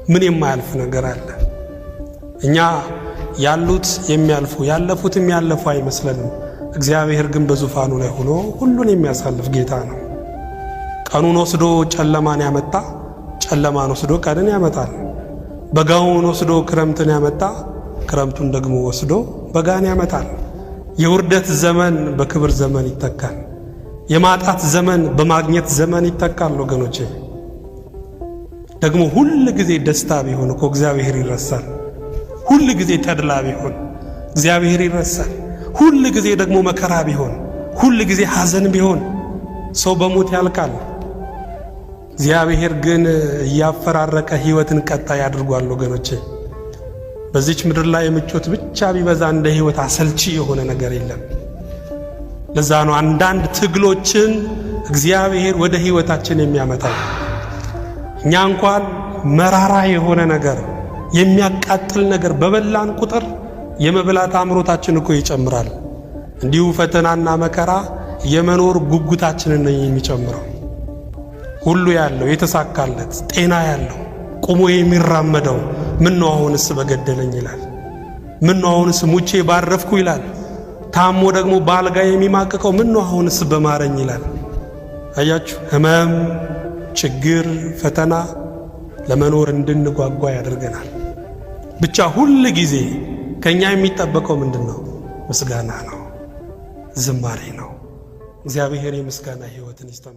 ምን የማያልፍ ነገር አለ? እኛ ያሉት የሚያልፉ ያለፉትም ያለፉ አይመስለንም። እግዚአብሔር ግን በዙፋኑ ላይ ሆኖ ሁሉን የሚያሳልፍ ጌታ ነው። ቀኑን ወስዶ ጨለማን ያመጣ ጨለማን ወስዶ ቀንን ያመጣል። በጋውን ወስዶ ክረምትን ያመጣ ክረምቱን ደግሞ ወስዶ በጋን ያመጣል። የውርደት ዘመን በክብር ዘመን ይተካል። የማጣት ዘመን በማግኘት ዘመን ይተካል። ወገኖቼ ደግሞ ሁሉ ጊዜ ደስታ ቢሆን እኮ እግዚአብሔር ይረሳል። ሁሉ ጊዜ ተድላ ቢሆን እግዚአብሔር ይረሳል። ሁሉ ጊዜ ደግሞ መከራ ቢሆን ሁሉ ጊዜ ሐዘን ቢሆን ሰው በሞት ያልቃል። እግዚአብሔር ግን እያፈራረቀ ሕይወትን ቀጣይ አድርጓል። ወገኖቼ በዚች ምድር ላይ ምቾት ብቻ ቢበዛ እንደ ሕይወት አሰልቺ የሆነ ነገር የለም። ለዛ ነው አንዳንድ ትግሎችን እግዚአብሔር ወደ ሕይወታችን የሚያመጣው። እኛ እንኳን መራራ የሆነ ነገር የሚያቃጥል ነገር በበላን ቁጥር የመብላት አምሮታችን እኮ ይጨምራል። እንዲሁ ፈተናና መከራ የመኖር ጉጉታችንን ነው የሚጨምረው። ሁሉ ያለው የተሳካለት ጤና ያለው ቁሞ የሚራመደው ምን ነው አሁንስ በገደለኝ ይላል። ምን ነው አሁንስ ሙቼ ባረፍኩ ይላል። ታሞ ደግሞ ባልጋ የሚማቅቀው ምን ነው አሁንስ በማረኝ ይላል። አያችሁ፣ ህመም፣ ችግር፣ ፈተና ለመኖር እንድንጓጓ ያደርገናል። ብቻ ሁሉ ጊዜ ከኛ የሚጠበቀው ምንድነው? ምስጋና ነው፣ ዝማሬ ነው። እግዚአብሔር የምስጋና ሕይወትን ይስጠን።